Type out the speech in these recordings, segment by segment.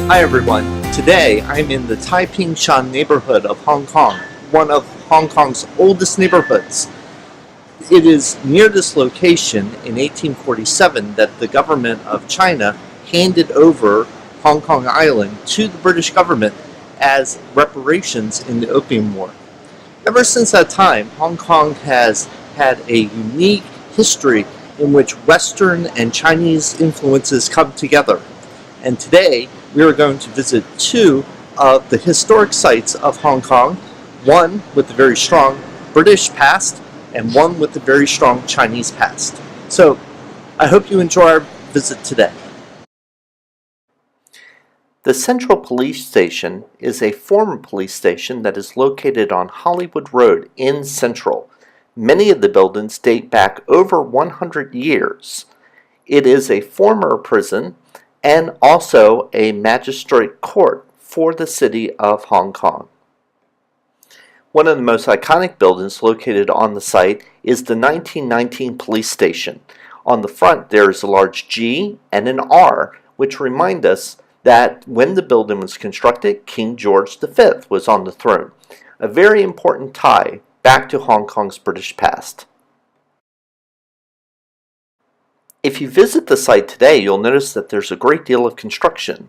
Hi everyone. Today I'm in the Taiping Shan neighborhood of Hong Kong, one of Hong Kong's oldest neighborhoods. It is near this location in 1847 that the government of China handed over Hong Kong Island to the British government as reparations in the Opium War. Ever since that time, Hong Kong has had a unique history in which Western and Chinese influences come together. And today, we are going to visit two of the historic sites of Hong Kong, one with a very strong British past and one with a very strong Chinese past. So, I hope you enjoy our visit today. The Central Police Station is a former police station that is located on Hollywood Road in Central. Many of the buildings date back over 100 years. It is a former prison and also a magistrate court for the city of Hong Kong. One of the most iconic buildings located on the site is the 1919 police station. On the front there is a large G and an R, which remind us that when the building was constructed, King George V was on the throne. A very important tie back to Hong Kong's British past. If you visit the site today, you'll notice that there's a great deal of construction.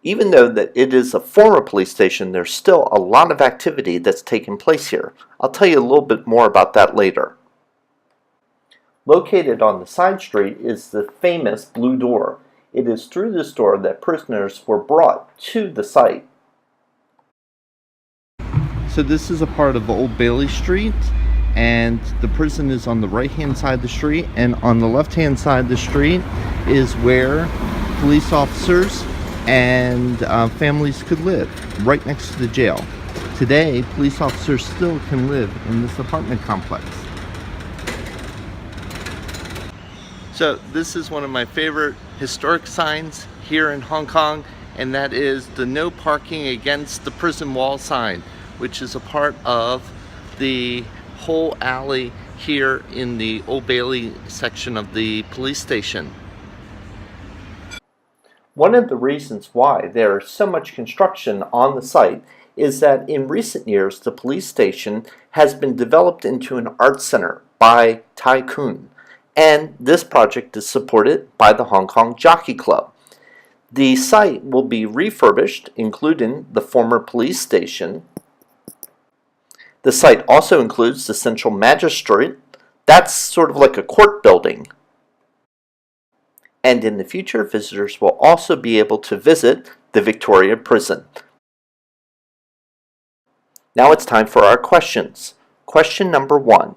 Even though that it is a former police station, there's still a lot of activity that's taking place here. I'll tell you a little bit more about that later. Located on the side street is the famous Blue Door. It is through this door that prisoners were brought to the site. So this is a part of Old Bailey Street, and the prison is on the right hand side of the street, and on the left hand side of the street is where police officers and families could live, right next to the jail. Today, police officers still can live in this apartment complex. So this is one of my favorite historic signs here in Hong Kong, and that is the no parking against the prison wall sign, which is a part of the whole alley here in the Old Bailey section of the police station. One of the reasons why there is so much construction on the site is that in recent years the police station has been developed into an art center by Tai Kun, and this project is supported by the Hong Kong Jockey Club. The site will be refurbished, including the former police station. The site also includes the Central Magistrate. That's sort of like a court building. And in the future, visitors will also be able to visit the Victoria Prison. Now it's time for our questions. Question number 1.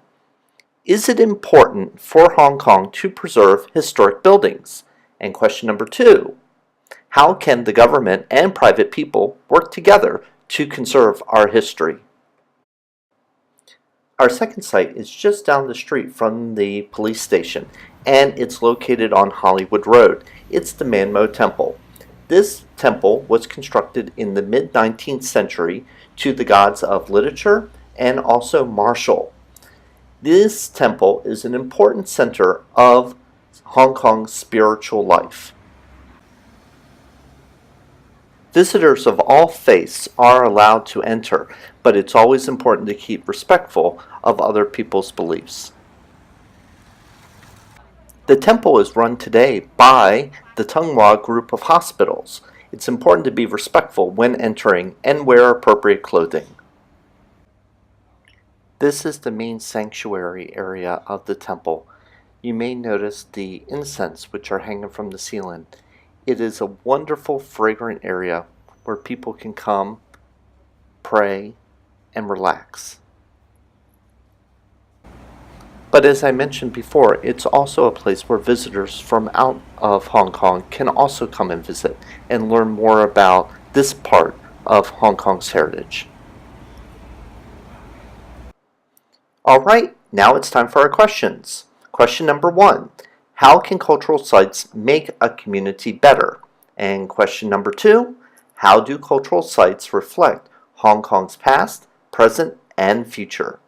Is it important for Hong Kong to preserve historic buildings? And question number 2. How can the government and private people work together to conserve our history? Our second site is just down the street from the police station, and it's located on Hollywood Road. It's the Manmo Temple. This temple was constructed in the mid-19th century to the gods of literature and also martial. This temple is an important center of Hong Kong's spiritual life. Visitors of all faiths are allowed to enter, but it's always important to keep respectful of other people's beliefs. The temple is run today by the Tung Hua Group of Hospitals. It's important to be respectful when entering and wear appropriate clothing. This is the main sanctuary area of the temple. You may notice the incense which are hanging from the ceiling. It is a wonderful, fragrant area where people can come, pray, and relax. But as I mentioned before, it's also a place where visitors from out of Hong Kong can also come and visit and learn more about this part of Hong Kong's heritage. Alright, now it's time for our questions. Question number 1. How can cultural sites make a community better? And question number 2. How do cultural sites reflect Hong Kong's past, present, and future?